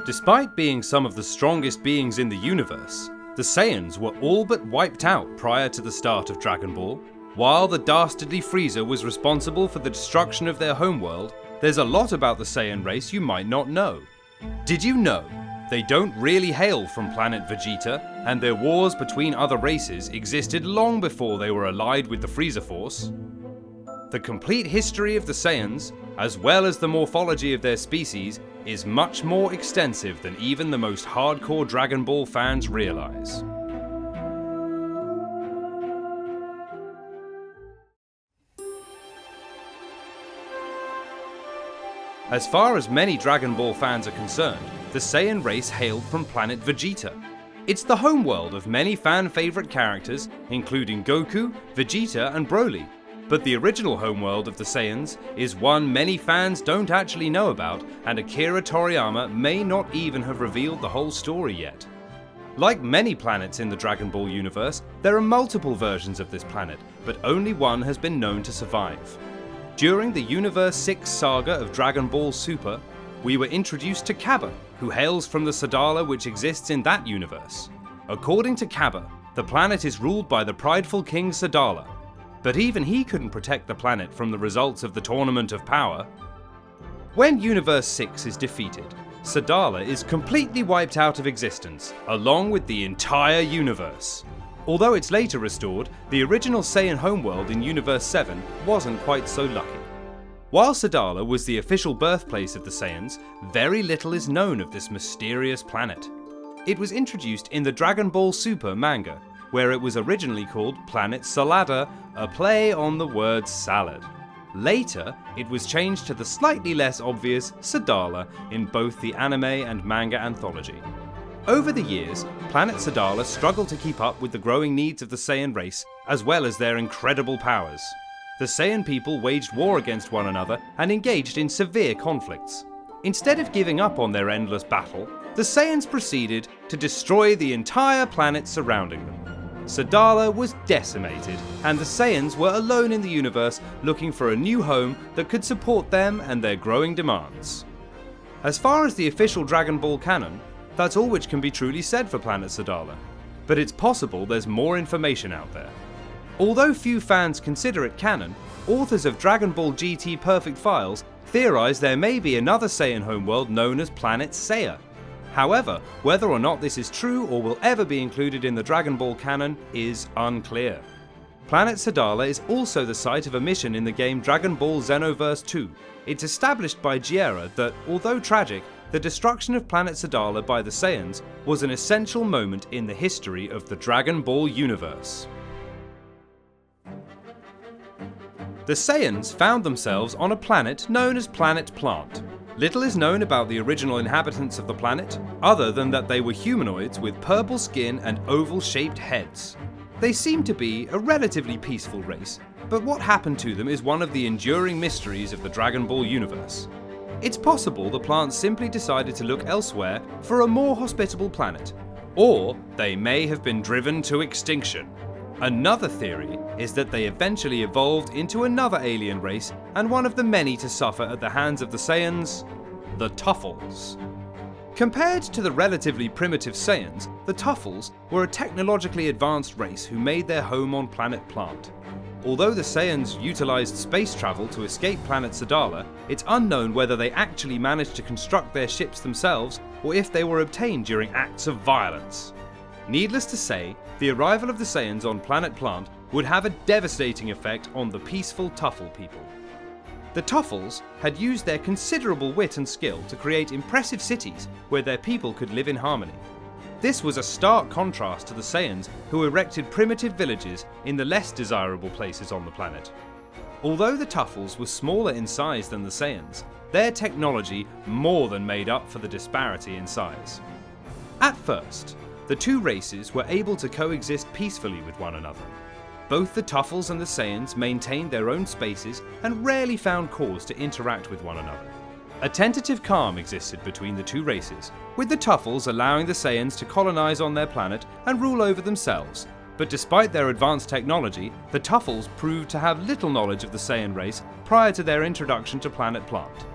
Despite being some of the strongest beings in the universe, the Saiyans were all but wiped out prior to the start of Dragon Ball. While the dastardly Frieza was responsible for the destruction of their homeworld, there's a lot about the Saiyan race you might not know. Did you know they don't really hail from Planet Vegeta, and their wars between other races existed long before they were allied with the Frieza Force? The complete history of the Saiyans, as well as the morphology of their species, is much more extensive than even the most hardcore Dragon Ball fans realize. As far as many Dragon Ball fans are concerned, the Saiyan race hailed from Planet Vegeta. It's the homeworld of many fan-favourite characters, including Goku, Vegeta and Broly. But the original homeworld of the Saiyans is one many fans don't actually know about, and Akira Toriyama may not even have revealed the whole story yet. Like many planets in the Dragon Ball universe, there are multiple versions of this planet, but only one has been known to survive. During the Universe 6 saga of Dragon Ball Super, we were introduced to Cabba, who hails from the Sadala which exists in that universe. According to Cabba, the planet is ruled by the prideful King Sadala, but even he couldn't protect the planet from the results of the Tournament of Power. When Universe 6 is defeated, Sadala is completely wiped out of existence, along with the entire universe. Although it's later restored, the original Saiyan homeworld in Universe 7 wasn't quite so lucky. While Sadala was the official birthplace of the Saiyans, very little is known of this mysterious planet. It was introduced in the Dragon Ball Super manga, where it was originally called Planet Salada, a play on the word salad. Later, it was changed to the slightly less obvious Sadala in both the anime and manga anthology. Over the years, Planet Sadala struggled to keep up with the growing needs of the Saiyan race, as well as their incredible powers. The Saiyan people waged war against one another and engaged in severe conflicts. Instead of giving up on their endless battle, the Saiyans proceeded to destroy the entire planet surrounding them. Sadala was decimated, and the Saiyans were alone in the universe looking for a new home that could support them and their growing demands. As far as the official Dragon Ball canon, that's all which can be truly said for Planet Sadala, but it's possible there's more information out there. Although few fans consider it canon, authors of Dragon Ball GT Perfect Files theorize there may be another Saiyan homeworld known as Planet Saiya. However, whether or not this is true or will ever be included in the Dragon Ball canon is unclear. Planet Sadala is also the site of a mission in the game Dragon Ball Xenoverse 2. It's established by Jiera that, although tragic, the destruction of Planet Sadala by the Saiyans was an essential moment in the history of the Dragon Ball universe. The Saiyans found themselves on a planet known as Planet Plant. Little is known about the original inhabitants of the planet, other than that they were humanoids with purple skin and oval-shaped heads. They seem to be a relatively peaceful race, but what happened to them is one of the enduring mysteries of the Dragon Ball universe. It's possible the plants simply decided to look elsewhere for a more hospitable planet, or they may have been driven to extinction. Another theory is that they eventually evolved into another alien race, and one of the many to suffer at the hands of the Saiyans, the Tuffles. Compared to the relatively primitive Saiyans, the Tuffles were a technologically advanced race who made their home on Planet Plant. Although the Saiyans utilized space travel to escape Planet Sadala, it's unknown whether they actually managed to construct their ships themselves or if they were obtained during acts of violence. Needless to say, the arrival of the Saiyans on Planet Plant would have a devastating effect on the peaceful Tuffle people. The Tuffles had used their considerable wit and skill to create impressive cities where their people could live in harmony. This was a stark contrast to the Saiyans, who erected primitive villages in the less desirable places on the planet. Although the Tuffles were smaller in size than the Saiyans, their technology more than made up for the disparity in size. At first, the two races were able to coexist peacefully with one another. Both the Tuffles and the Saiyans maintained their own spaces and rarely found cause to interact with one another. A tentative calm existed between the two races, with the Tuffles allowing the Saiyans to colonize on their planet and rule over themselves. But despite their advanced technology, the Tuffles proved to have little knowledge of the Saiyan race prior to their introduction to Planet Plant.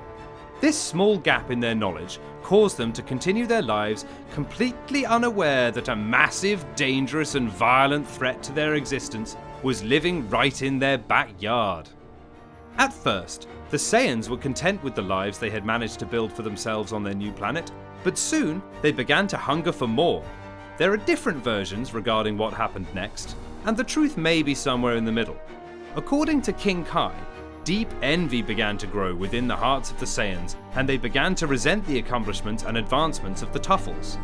This small gap in their knowledge caused them to continue their lives completely unaware that a massive, dangerous and violent threat to their existence was living right in their backyard. At first, the Saiyans were content with the lives they had managed to build for themselves on their new planet, but soon they began to hunger for more. There are different versions regarding what happened next, and the truth may be somewhere in the middle. According to King Kai, deep envy began to grow within the hearts of the Saiyans, and they began to resent the accomplishments and advancements of the Tuffles.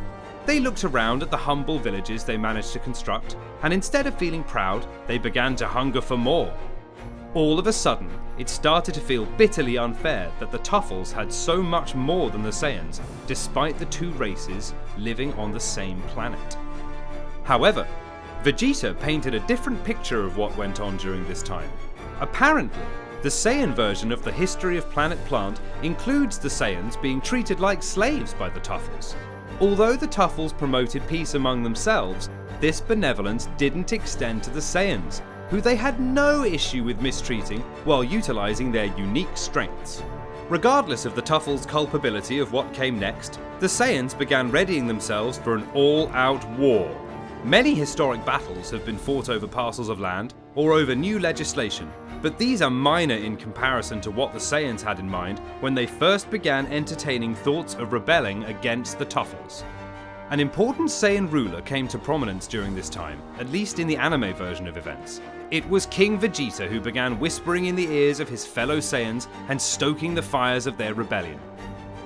They looked around at the humble villages they managed to construct, and instead of feeling proud, they began to hunger for more. All of a sudden, it started to feel bitterly unfair that the Tuffles had so much more than the Saiyans, despite the two races living on the same planet. However, Vegeta painted a different picture of what went on during this time. Apparently, the Saiyan version of the history of Planet Plant includes the Saiyans being treated like slaves by the Tuffles. Although the Tuffles promoted peace among themselves, this benevolence didn't extend to the Saiyans, who they had no issue with mistreating while utilizing their unique strengths. Regardless of the Tuffles' culpability of what came next, the Saiyans began readying themselves for an all-out war. Many historic battles have been fought over parcels of land or over new legislation, but these are minor in comparison to what the Saiyans had in mind when they first began entertaining thoughts of rebelling against the Tuffles. An important Saiyan ruler came to prominence during this time, at least in the anime version of events. It was King Vegeta who began whispering in the ears of his fellow Saiyans and stoking the fires of their rebellion.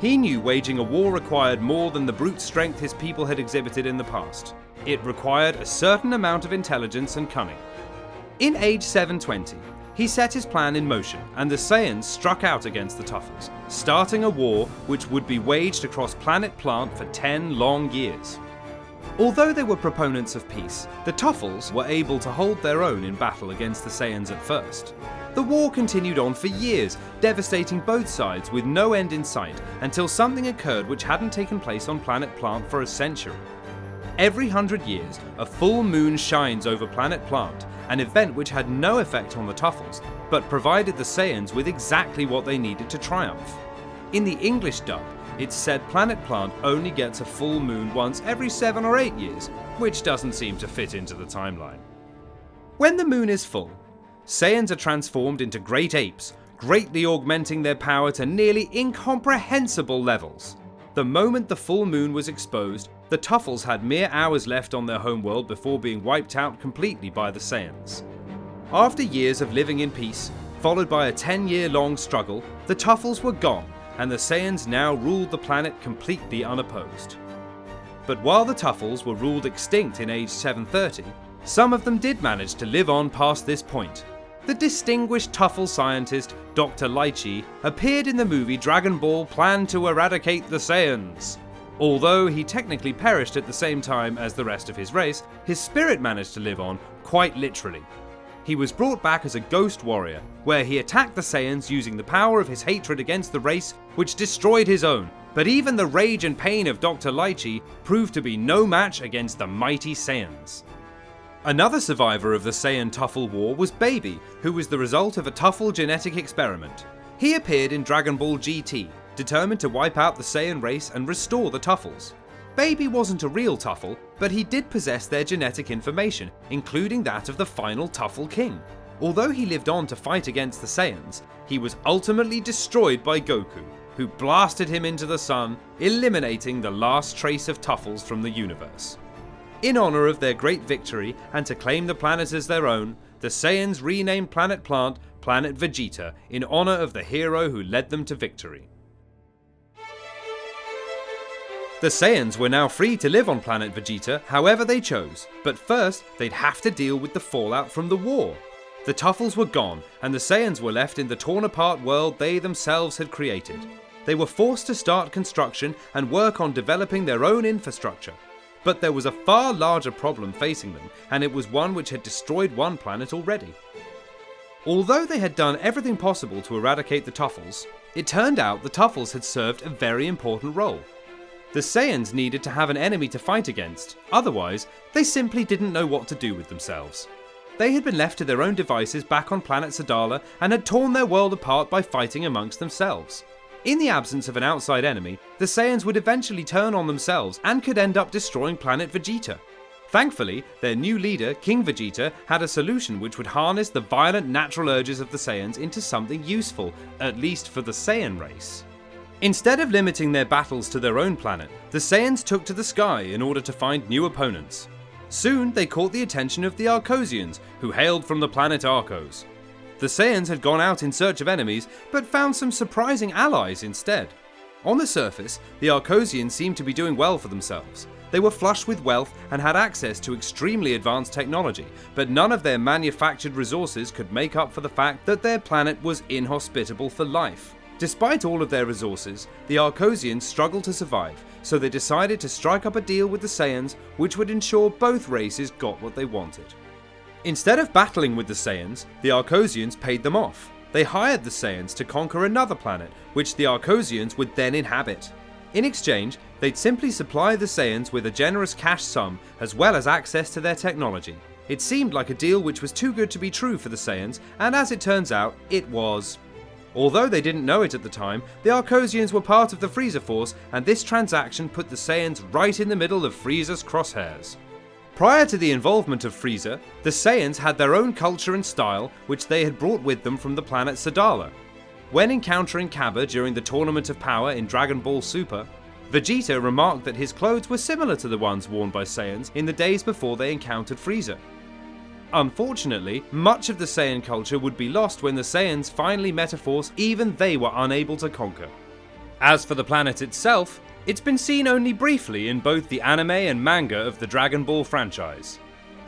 He knew waging a war required more than the brute strength his people had exhibited in the past. It required a certain amount of intelligence and cunning. In age 720, he set his plan in motion, and the Saiyans struck out against the Tuffles, starting a war which would be waged across Planet Plant for 10 long years. Although they were proponents of peace, the Tuffles were able to hold their own in battle against the Saiyans at first. The war continued on for years, devastating both sides with no end in sight, until something occurred which hadn't taken place on Planet Plant for a century. Every 100 years, a full moon shines over Planet Plant, an event which had no effect on the Tuffles, but provided the Saiyans with exactly what they needed to triumph. In the English dub, it's said Planet Plant only gets a full moon once every 7 or 8 years, which doesn't seem to fit into the timeline. When the moon is full, Saiyans are transformed into great apes, greatly augmenting their power to nearly incomprehensible levels. The moment the full moon was exposed, the Tuffles had mere hours left on their homeworld before being wiped out completely by the Saiyans. After years of living in peace, followed by a 10-year-long struggle, the Tuffles were gone, and the Saiyans now ruled the planet completely unopposed. But while the Tuffles were ruled extinct in age 730, some of them did manage to live on past this point. The distinguished Tuffle scientist Dr. Lychee appeared in the movie Dragon Ball Plan to Eradicate the Saiyans. Although he technically perished at the same time as the rest of his race, his spirit managed to live on, quite literally. He was brought back as a ghost warrior, where he attacked the Saiyans using the power of his hatred against the race, which destroyed his own. But even the rage and pain of Dr. Lychee proved to be no match against the mighty Saiyans. Another survivor of the Saiyan Tuffle War was Baby, who was the result of a Tuffle genetic experiment. He appeared in Dragon Ball GT, determined to wipe out the Saiyan race and restore the Tuffles. Baby wasn't a real Tuffle, but he did possess their genetic information, including that of the final Tuffle King. Although he lived on to fight against the Saiyans, he was ultimately destroyed by Goku, who blasted him into the sun, eliminating the last trace of Tuffles from the universe. In honor of their great victory and to claim the planet as their own, the Saiyans renamed Planet Plant Planet Vegeta in honor of the hero who led them to victory. The Saiyans were now free to live on Planet Vegeta however they chose, but first they'd have to deal with the fallout from the war. The Tuffles were gone, and the Saiyans were left in the torn-apart world they themselves had created. They were forced to start construction and work on developing their own infrastructure. But there was a far larger problem facing them, and it was one which had destroyed one planet already. Although they had done everything possible to eradicate the Tuffles, it turned out the Tuffles had served a very important role. The Saiyans needed to have an enemy to fight against, otherwise they simply didn't know what to do with themselves. They had been left to their own devices back on planet Sadala and had torn their world apart by fighting amongst themselves. In the absence of an outside enemy, the Saiyans would eventually turn on themselves and could end up destroying Planet Vegeta. Thankfully, their new leader, King Vegeta, had a solution which would harness the violent natural urges of the Saiyans into something useful, at least for the Saiyan race. Instead of limiting their battles to their own planet, the Saiyans took to the sky in order to find new opponents. Soon, they caught the attention of the Arcosians, who hailed from the planet Arcos. The Saiyans had gone out in search of enemies, but found some surprising allies instead. On the surface, the Arcosians seemed to be doing well for themselves. They were flush with wealth and had access to extremely advanced technology, but none of their manufactured resources could make up for the fact that their planet was inhospitable for life. Despite all of their resources, the Arcosians struggled to survive, so they decided to strike up a deal with the Saiyans which would ensure both races got what they wanted. Instead of battling with the Saiyans, the Arcosians paid them off. They hired the Saiyans to conquer another planet, which the Arcosians would then inhabit. In exchange, they'd simply supply the Saiyans with a generous cash sum as well as access to their technology. It seemed like a deal which was too good to be true for the Saiyans, and as it turns out, it was. Although they didn't know it at the time, the Arcosians were part of the Frieza Force, and this transaction put the Saiyans right in the middle of Frieza's crosshairs. Prior to the involvement of Frieza, the Saiyans had their own culture and style which they had brought with them from the planet Sadala. When encountering Cabba during the Tournament of Power in Dragon Ball Super, Vegeta remarked that his clothes were similar to the ones worn by Saiyans in the days before they encountered Frieza. Unfortunately, much of the Saiyan culture would be lost when the Saiyans finally met a force even they were unable to conquer. As for the planet itself, it's been seen only briefly in both the anime and manga of the Dragon Ball franchise.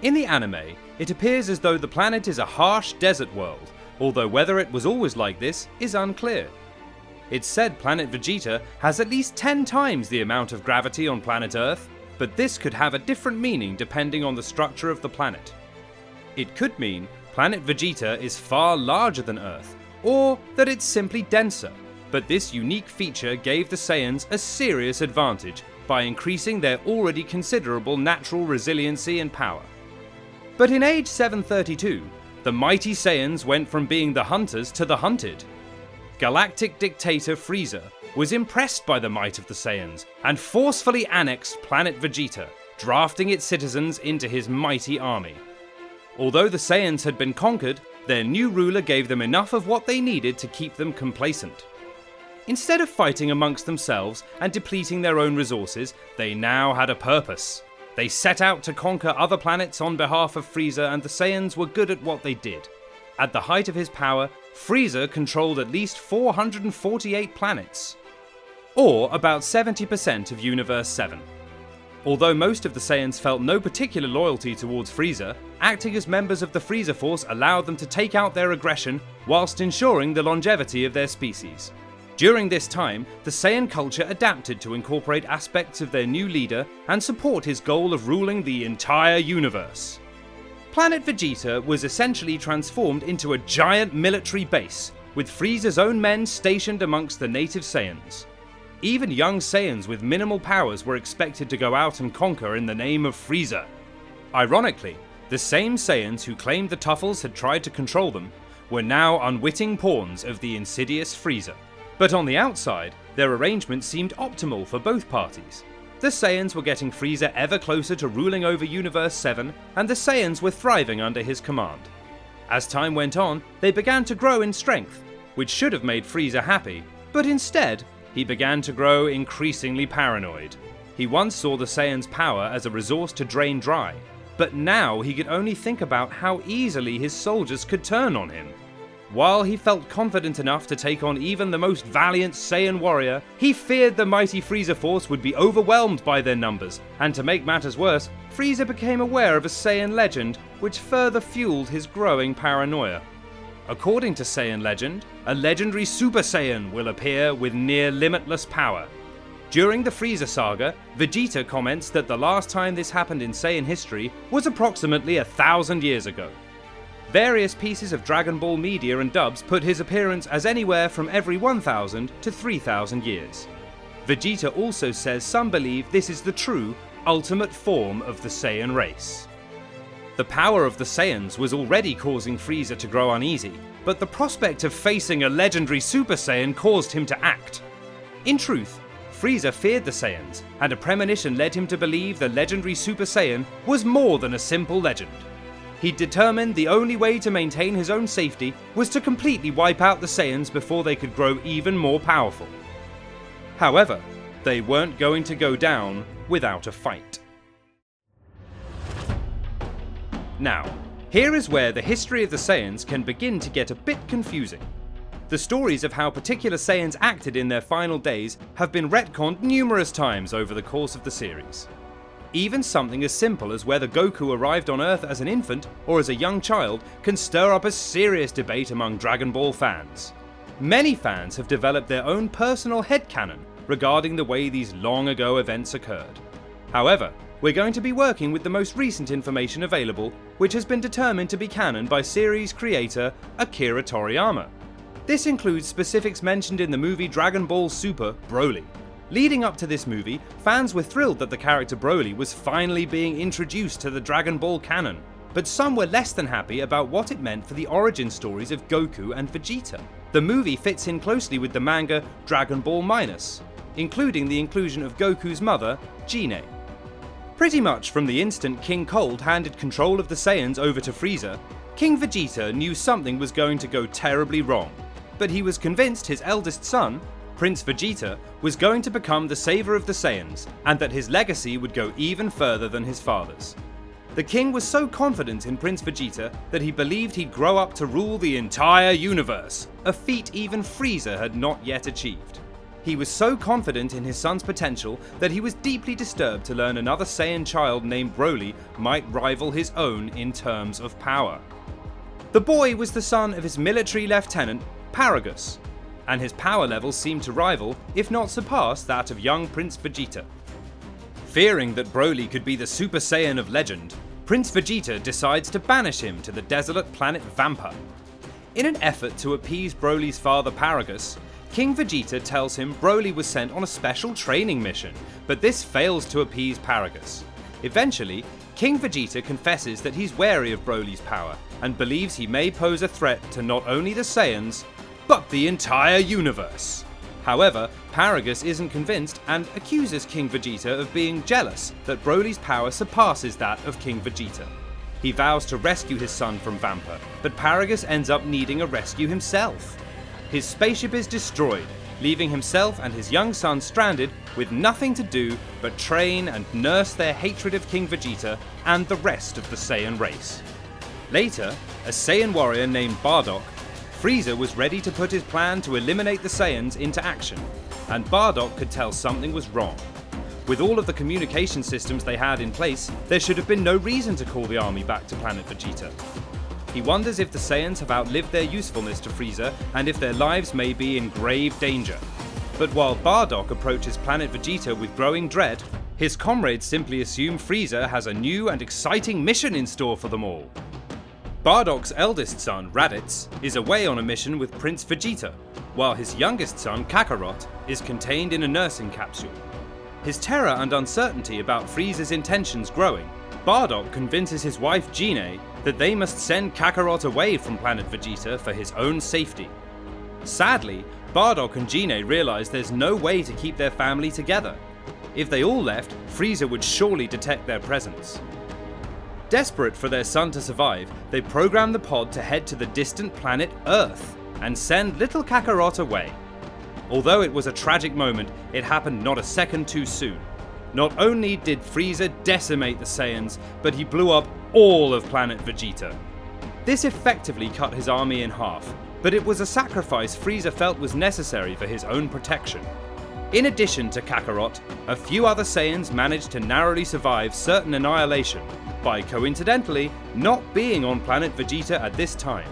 In the anime, it appears as though the planet is a harsh desert world, although whether it was always like this is unclear. It's said Planet Vegeta has at least 10 times the amount of gravity on planet Earth, but this could have a different meaning depending on the structure of the planet. It could mean Planet Vegeta is far larger than Earth, or that it's simply denser. But this unique feature gave the Saiyans a serious advantage by increasing their already considerable natural resiliency and power. But in age 732, the mighty Saiyans went from being the hunters to the hunted. Galactic dictator Frieza was impressed by the might of the Saiyans and forcefully annexed Planet Vegeta, drafting its citizens into his mighty army. Although the Saiyans had been conquered, their new ruler gave them enough of what they needed to keep them complacent. Instead of fighting amongst themselves and depleting their own resources, they now had a purpose. They set out to conquer other planets on behalf of Frieza, and the Saiyans were good at what they did. At the height of his power, Frieza controlled at least 448 planets, or about 70% of Universe 7. Although most of the Saiyans felt no particular loyalty towards Frieza, acting as members of the Frieza Force allowed them to take out their aggression whilst ensuring the longevity of their species. During this time, the Saiyan culture adapted to incorporate aspects of their new leader and support his goal of ruling the entire universe. Planet Vegeta was essentially transformed into a giant military base, with Frieza's own men stationed amongst the native Saiyans. Even young Saiyans with minimal powers were expected to go out and conquer in the name of Frieza. Ironically, the same Saiyans who claimed the Tuffles had tried to control them were now unwitting pawns of the insidious Frieza. But on the outside, their arrangement seemed optimal for both parties. The Saiyans were getting Frieza ever closer to ruling over Universe 7, and the Saiyans were thriving under his command. As time went on, they began to grow in strength, which should have made Frieza happy, but instead, he began to grow increasingly paranoid. He once saw the Saiyans' power as a resource to drain dry, but now he could only think about how easily his soldiers could turn on him. While he felt confident enough to take on even the most valiant Saiyan warrior, he feared the mighty Frieza Force would be overwhelmed by their numbers, and to make matters worse, Frieza became aware of a Saiyan legend, which further fueled his growing paranoia. According to Saiyan legend, a legendary Super Saiyan will appear with near limitless power. During the Frieza saga, Vegeta comments that the last time this happened in Saiyan history was approximately 1,000 years ago. Various pieces of Dragon Ball media and dubs put his appearance as anywhere from every 1,000 to 3,000 years. Vegeta also says some believe this is the true, ultimate form of the Saiyan race. The power of the Saiyans was already causing Frieza to grow uneasy, but the prospect of facing a legendary Super Saiyan caused him to act. In truth, Frieza feared the Saiyans, and a premonition led him to believe the legendary Super Saiyan was more than a simple legend. He determined the only way to maintain his own safety was to completely wipe out the Saiyans before they could grow even more powerful. However, they weren't going to go down without a fight. Now, here is where the history of the Saiyans can begin to get a bit confusing. The stories of how particular Saiyans acted in their final days have been retconned numerous times over the course of the series. Even something as simple as whether Goku arrived on Earth as an infant or as a young child can stir up a serious debate among Dragon Ball fans. Many fans have developed their own personal headcanon regarding the way these long ago events occurred. However, we're going to be working with the most recent information available, which has been determined to be canon by series creator Akira Toriyama. This includes specifics mentioned in the movie Dragon Ball Super Broly. Leading up to this movie, fans were thrilled that the character Broly was finally being introduced to the Dragon Ball canon, but some were less than happy about what it meant for the origin stories of Goku and Vegeta. The movie fits in closely with the manga Dragon Ball Minus, including the inclusion of Goku's mother, Gine. Pretty much from the instant King Cold handed control of the Saiyans over to Frieza, King Vegeta knew something was going to go terribly wrong, but he was convinced his eldest son, Prince Vegeta, was going to become the savior of the Saiyans, and that his legacy would go even further than his father's. The king was so confident in Prince Vegeta that he believed he'd grow up to rule the entire universe, a feat even Frieza had not yet achieved. He was so confident in his son's potential that he was deeply disturbed to learn another Saiyan child named Broly might rival his own in terms of power. The boy was the son of his military lieutenant, Paragus, and his power levels seemed to rival, if not surpass, that of young Prince Vegeta. Fearing that Broly could be the Super Saiyan of legend, Prince Vegeta decides to banish him to the desolate planet Vampa. In an effort to appease Broly's father Paragus, King Vegeta tells him Broly was sent on a special training mission, but this fails to appease Paragus. Eventually, King Vegeta confesses that he's wary of Broly's power, and believes he may pose a threat to not only the Saiyans, but the entire universe. However, Paragus isn't convinced and accuses King Vegeta of being jealous that Broly's power surpasses that of King Vegeta. He vows to rescue his son from Vampa, but Paragus ends up needing a rescue himself. His spaceship is destroyed, leaving himself and his young son stranded with nothing to do but train and nurse their hatred of King Vegeta and the rest of the Saiyan race. Later, a Saiyan warrior named Bardock, Frieza was ready to put his plan to eliminate the Saiyans into action, and Bardock could tell something was wrong. With all of the communication systems they had in place, there should have been no reason to call the army back to Planet Vegeta. He wonders if the Saiyans have outlived their usefulness to Frieza and if their lives may be in grave danger. But while Bardock approaches Planet Vegeta with growing dread, his comrades simply assume Frieza has a new and exciting mission in store for them all. Bardock's eldest son, Raditz, is away on a mission with Prince Vegeta, while his youngest son, Kakarot, is contained in a nursing capsule. His terror and uncertainty about Frieza's intentions growing, Bardock convinces his wife Gine that they must send Kakarot away from Planet Vegeta for his own safety. Sadly, Bardock and Gine realize there's no way to keep their family together. If they all left, Frieza would surely detect their presence. Desperate for their son to survive, they program the pod to head to the distant planet Earth and send little Kakarot away. Although it was a tragic moment, it happened not a second too soon. Not only did Frieza decimate the Saiyans, but he blew up all of Planet Vegeta. This effectively cut his army in half, but it was a sacrifice Frieza felt was necessary for his own protection. In addition to Kakarot, a few other Saiyans managed to narrowly survive certain annihilation, by coincidentally not being on Planet Vegeta at this time.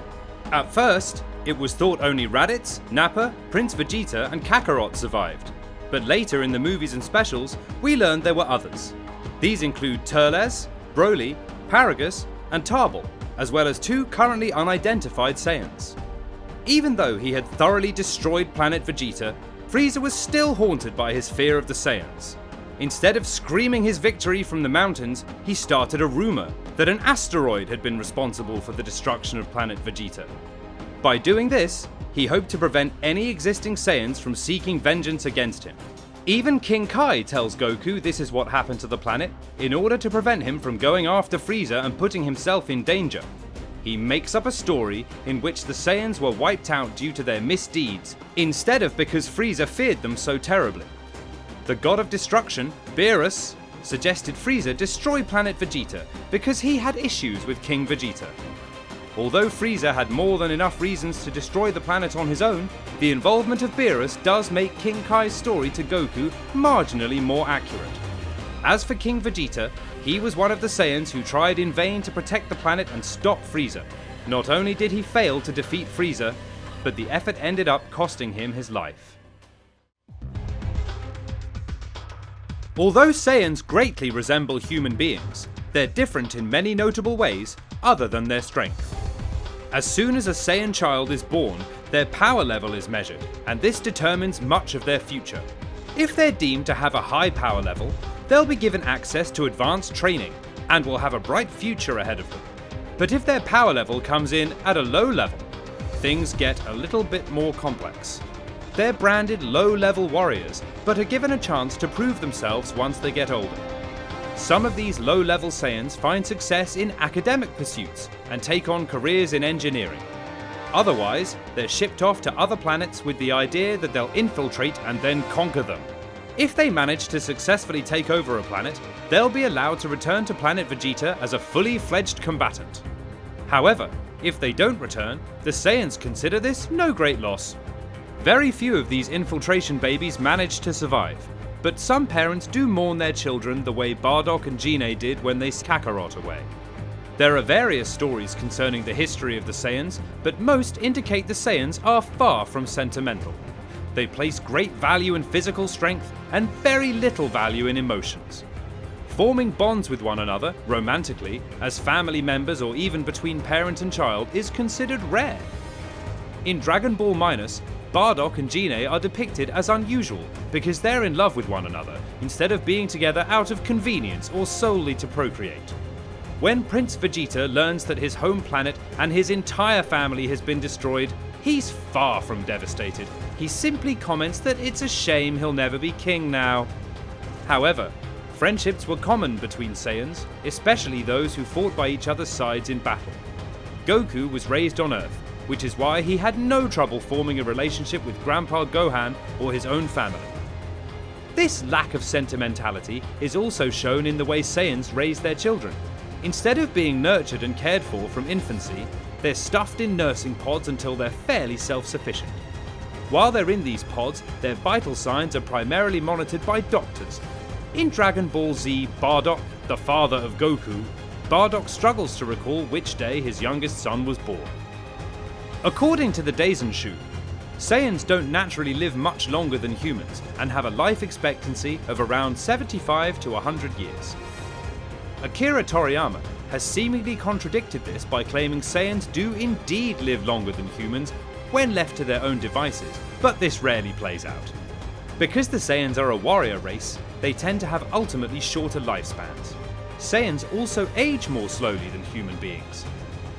At first, it was thought only Raditz, Nappa, Prince Vegeta and Kakarot survived, but later in the movies and specials, we learned there were others. These include Turles, Broly, Paragus and Tuffle, as well as 2 currently unidentified Saiyans. Even though he had thoroughly destroyed Planet Vegeta, Frieza was still haunted by his fear of the Saiyans. Instead of screaming his victory from the mountains, he started a rumor that an asteroid had been responsible for the destruction of Planet Vegeta. By doing this, he hoped to prevent any existing Saiyans from seeking vengeance against him. Even King Kai tells Goku this is what happened to the planet in order to prevent him from going after Frieza and putting himself in danger. He makes up a story in which the Saiyans were wiped out due to their misdeeds, instead of because Frieza feared them so terribly. The god of destruction, Beerus, suggested Frieza destroy Planet Vegeta because he had issues with King Vegeta. Although Frieza had more than enough reasons to destroy the planet on his own, the involvement of Beerus does make King Kai's story to Goku marginally more accurate. As for King Vegeta, he was one of the Saiyans who tried in vain to protect the planet and stop Frieza. Not only did he fail to defeat Frieza, but the effort ended up costing him his life. Although Saiyans greatly resemble human beings, they're different in many notable ways other than their strength. As soon as a Saiyan child is born, their power level is measured, and this determines much of their future. If they're deemed to have a high power level, they'll be given access to advanced training, and will have a bright future ahead of them. But if their power level comes in at a low level, things get a little bit more complex. They're branded low-level warriors, but are given a chance to prove themselves once they get older. Some of these low-level Saiyans find success in academic pursuits and take on careers in engineering. Otherwise, they're shipped off to other planets with the idea that they'll infiltrate and then conquer them. If they manage to successfully take over a planet, they'll be allowed to return to Planet Vegeta as a fully fledged combatant. However, if they don't return, the Saiyans consider this no great loss. Very few of these infiltration babies manage to survive, but some parents do mourn their children the way Bardock and Gine did when they Kakarot away. There are various stories concerning the history of the Saiyans, but most indicate the Saiyans are far from sentimental. They place great value in physical strength and very little value in emotions. Forming bonds with one another, romantically, as family members or even between parent and child is considered rare. In Dragon Ball Minus, Bardock and Gine are depicted as unusual because they're in love with one another instead of being together out of convenience or solely to procreate. When Prince Vegeta learns that his home planet and his entire family has been destroyed, he's far from devastated. He simply comments that it's a shame he'll never be king now. However, friendships were common between Saiyans, especially those who fought by each other's sides in battle. Goku was raised on Earth, which is why he had no trouble forming a relationship with Grandpa Gohan or his own family. This lack of sentimentality is also shown in the way Saiyans raise their children. Instead of being nurtured and cared for from infancy, they're stuffed in nursing pods until they're fairly self-sufficient. While they're in these pods, their vital signs are primarily monitored by doctors. In Dragon Ball Z, Bardock, the father of Goku, Bardock struggles to recall which day his youngest son was born. According to the Daisenshu, Saiyans don't naturally live much longer than humans and have a life expectancy of around 75 to 100 years. Akira Toriyama has seemingly contradicted this by claiming Saiyans do indeed live longer than humans when left to their own devices, but this rarely plays out. Because the Saiyans are a warrior race, they tend to have ultimately shorter lifespans. Saiyans also age more slowly than human beings.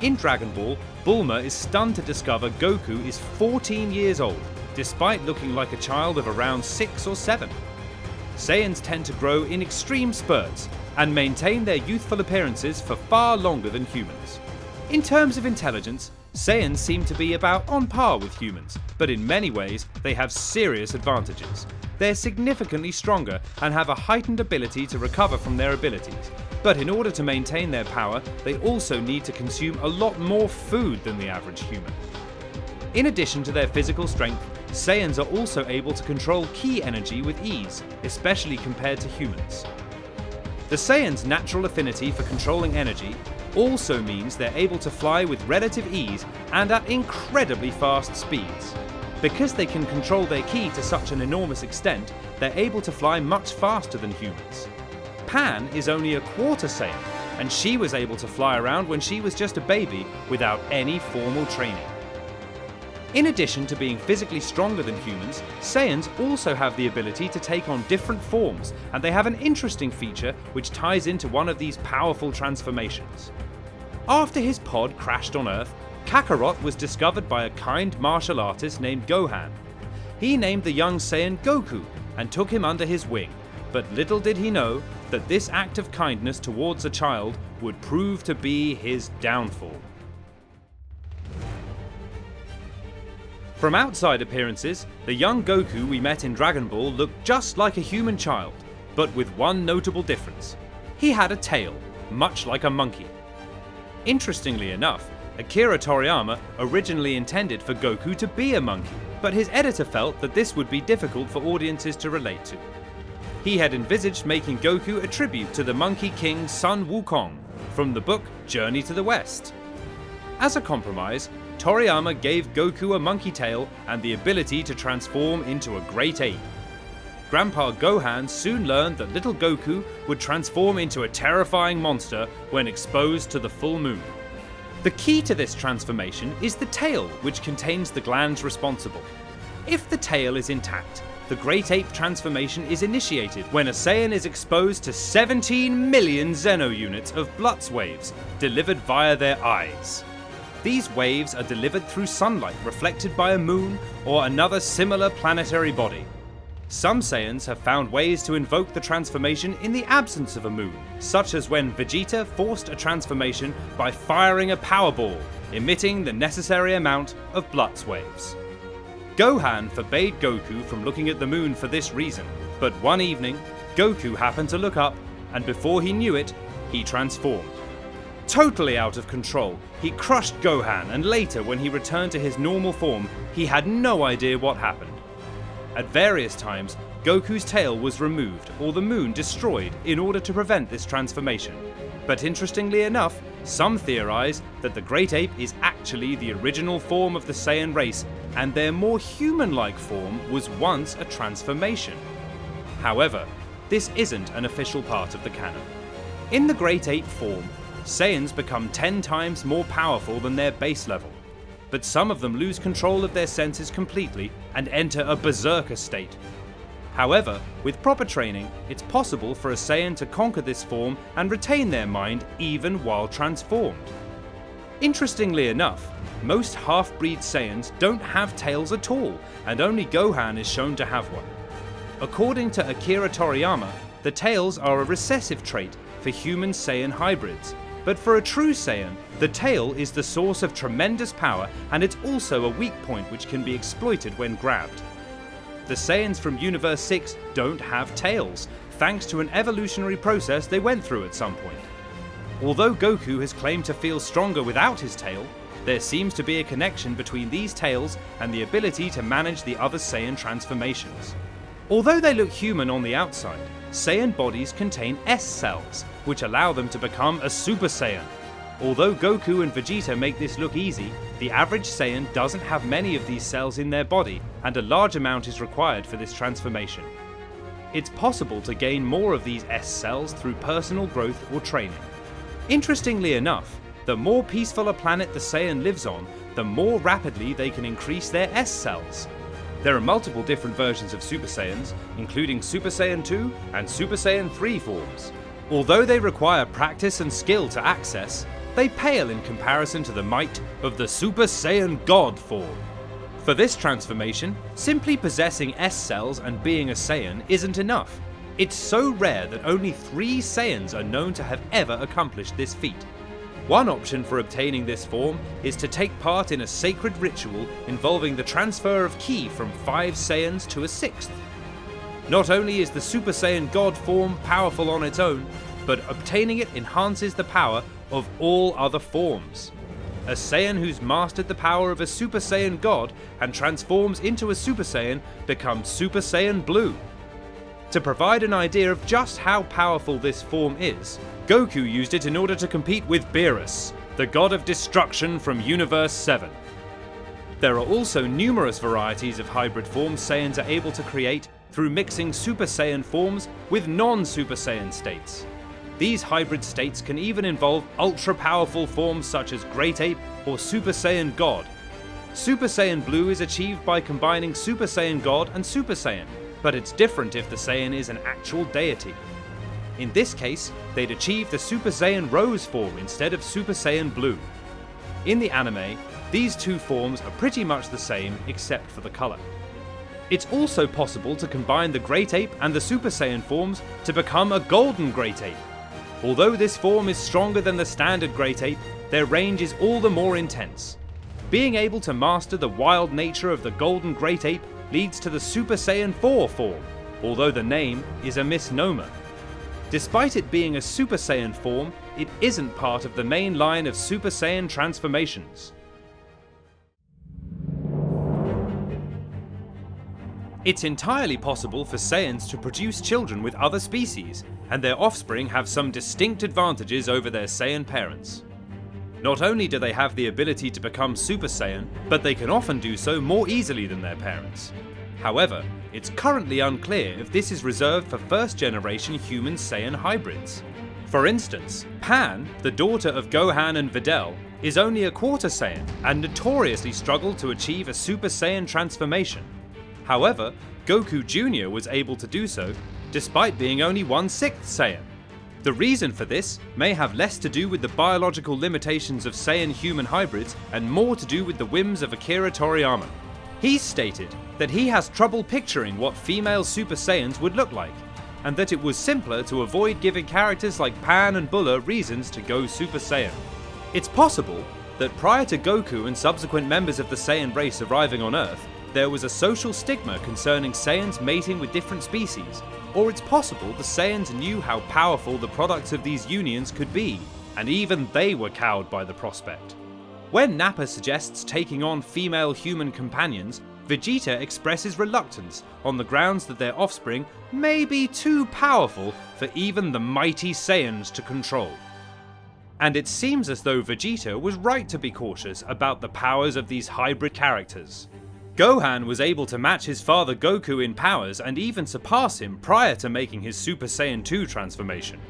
In Dragon Ball, Bulma is stunned to discover Goku is 14 years old, despite looking like a child of around 6 or 7. Saiyans tend to grow in extreme spurts and maintain their youthful appearances for far longer than humans. In terms of intelligence, Saiyans seem to be about on par with humans, but in many ways they have serious advantages. They're significantly stronger and have a heightened ability to recover from their abilities, but in order to maintain their power, they also need to consume a lot more food than the average human. In addition to their physical strength, Saiyans are also able to control ki energy with ease, especially compared to humans. The Saiyans' natural affinity for controlling energy also means they're able to fly with relative ease and at incredibly fast speeds. Because they can control their ki to such an enormous extent, they're able to fly much faster than humans. Pan is only a quarter Saiyan, and she was able to fly around when she was just a baby without any formal training. In addition to being physically stronger than humans, Saiyans also have the ability to take on different forms, and they have an interesting feature which ties into one of these powerful transformations. After his pod crashed on Earth, Kakarot was discovered by a kind martial artist named Gohan. He named the young Saiyan Goku and took him under his wing, but little did he know that this act of kindness towards a child would prove to be his downfall. From outside appearances, the young Goku we met in Dragon Ball looked just like a human child, but with one notable difference. He had a tail, much like a monkey. Interestingly enough, Akira Toriyama originally intended for Goku to be a monkey, but his editor felt that this would be difficult for audiences to relate to. He had envisaged making Goku a tribute to the Monkey King Sun Wukong from the book Journey to the West. As a compromise, Toriyama gave Goku a monkey tail and the ability to transform into a great ape. Grandpa Gohan soon learned that little Goku would transform into a terrifying monster when exposed to the full moon. The key to this transformation is the tail, which contains the glands responsible. If the tail is intact, the Great Ape transformation is initiated when a Saiyan is exposed to 17 million Zeno units of Blutz waves delivered via their eyes. These waves are delivered through sunlight reflected by a moon or another similar planetary body. Some Saiyans have found ways to invoke the transformation in the absence of a moon, such as when Vegeta forced a transformation by firing a power ball, emitting the necessary amount of Blutz waves. Gohan forbade Goku from looking at the moon for this reason, but one evening, Goku happened to look up, and before he knew it, he transformed. Totally out of control, he crushed Gohan, and later when he returned to his normal form, he had no idea what happened. At various times, Goku's tail was removed or the moon destroyed in order to prevent this transformation. But interestingly enough, some theorize that the Great Ape is actually the original form of the Saiyan race and their more human-like form was once a transformation. However, this isn't an official part of the canon. In the Great Ape form, Saiyans become 10 times more powerful than their base level, but some of them lose control of their senses completely and enter a berserker state. However, with proper training, it's possible for a Saiyan to conquer this form and retain their mind even while transformed. Interestingly enough, most half-breed Saiyans don't have tails at all, and only Gohan is shown to have one. According to Akira Toriyama, the tails are a recessive trait for human Saiyan hybrids, but for a true Saiyan, the tail is the source of tremendous power and it's also a weak point which can be exploited when grabbed. The Saiyans from Universe 6 don't have tails, thanks to an evolutionary process they went through at some point. Although Goku has claimed to feel stronger without his tail, there seems to be a connection between these tails and the ability to manage the other Saiyan transformations. Although they look human on the outside, Saiyan bodies contain S cells, which allow them to become a Super Saiyan. Although Goku and Vegeta make this look easy, the average Saiyan doesn't have many of these cells in their body, and a large amount is required for this transformation. It's possible to gain more of these S cells through personal growth or training. Interestingly enough, the more peaceful a planet the Saiyan lives on, the more rapidly they can increase their S cells. There are multiple different versions of Super Saiyans, including Super Saiyan 2 and Super Saiyan 3 forms. Although they require practice and skill to access, they pale in comparison to the might of the Super Saiyan God form. For this transformation, simply possessing S cells and being a Saiyan isn't enough. It's so rare that only 3 Saiyans are known to have ever accomplished this feat. One option for obtaining this form is to take part in a sacred ritual involving the transfer of ki from 5 Saiyans to a 6th. Not only is the Super Saiyan God form powerful on its own, but obtaining it enhances the power of all other forms. A Saiyan who's mastered the power of a Super Saiyan God and transforms into a Super Saiyan becomes Super Saiyan Blue. To provide an idea of just how powerful this form is, Goku used it in order to compete with Beerus, the god of destruction from Universe 7. There are also numerous varieties of hybrid forms Saiyans are able to create through mixing Super Saiyan forms with non-Super Saiyan states. These hybrid states can even involve ultra-powerful forms such as Great Ape or Super Saiyan God. Super Saiyan Blue is achieved by combining Super Saiyan God and Super Saiyan, but it's different if the Saiyan is an actual deity. In this case, they'd achieve the Super Saiyan Rose form instead of Super Saiyan Blue. In the anime, these two forms are pretty much the same except for the colour. It's also possible to combine the Great Ape and the Super Saiyan forms to become a Golden Great Ape. Although this form is stronger than the standard Great Ape, their range is all the more intense. Being able to master the wild nature of the Golden Great Ape leads to the Super Saiyan 4 form, although the name is a misnomer. Despite it being a Super Saiyan form, it isn't part of the main line of Super Saiyan transformations. It's entirely possible for Saiyans to produce children with other species, and their offspring have some distinct advantages over their Saiyan parents. Not only do they have the ability to become Super Saiyan, but they can often do so more easily than their parents. However, it's currently unclear if this is reserved for first-generation human Saiyan hybrids. For instance, Pan, the daughter of Gohan and Videl, is only a quarter Saiyan and notoriously struggled to achieve a Super Saiyan transformation. However, Goku Jr. was able to do so, despite being only 1/6 Saiyan. The reason for this may have less to do with the biological limitations of Saiyan-human hybrids and more to do with the whims of Akira Toriyama. He's stated that he has trouble picturing what female Super Saiyans would look like, and that it was simpler to avoid giving characters like Pan and Bulla reasons to go Super Saiyan. It's possible that prior to Goku and subsequent members of the Saiyan race arriving on Earth, there was a social stigma concerning Saiyans mating with different species, or it's possible the Saiyans knew how powerful the products of these unions could be, and even they were cowed by the prospect. When Nappa suggests taking on female human companions, Vegeta expresses reluctance on the grounds that their offspring may be too powerful for even the mighty Saiyans to control. And it seems as though Vegeta was right to be cautious about the powers of these hybrid characters. Gohan was able to match his father Goku in powers and even surpass him prior to making his Super Saiyan 2 transformation.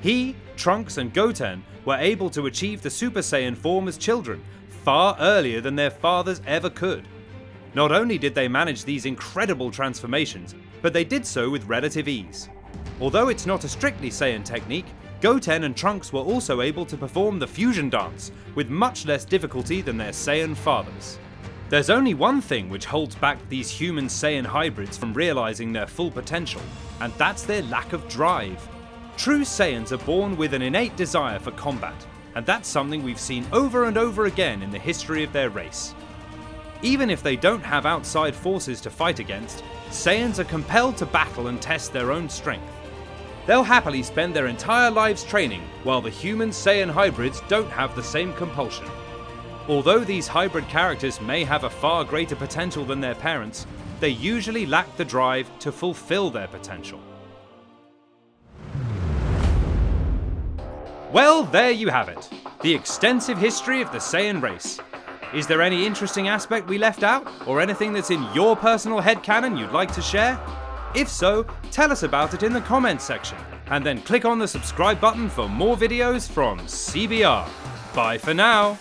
He, Trunks and Goten were able to achieve the Super Saiyan form as children, far earlier than their fathers ever could. Not only did they manage these incredible transformations, but they did so with relative ease. Although it's not a strictly Saiyan technique, Goten and Trunks were also able to perform the fusion dance with much less difficulty than their Saiyan fathers. There's only one thing which holds back these human Saiyan hybrids from realizing their full potential, and that's their lack of drive. True Saiyans are born with an innate desire for combat, and that's something we've seen over and over again in the history of their race. Even if they don't have outside forces to fight against, Saiyans are compelled to battle and test their own strength. They'll happily spend their entire lives training, while the human Saiyan hybrids don't have the same compulsion. Although these hybrid characters may have a far greater potential than their parents, they usually lack the drive to fulfill their potential. Well, there you have it. The extensive history of the Saiyan race. Is there any interesting aspect we left out, or anything that's in your personal headcanon you'd like to share? If so, tell us about it in the comments section, and then click on the subscribe button for more videos from CBR. Bye for now!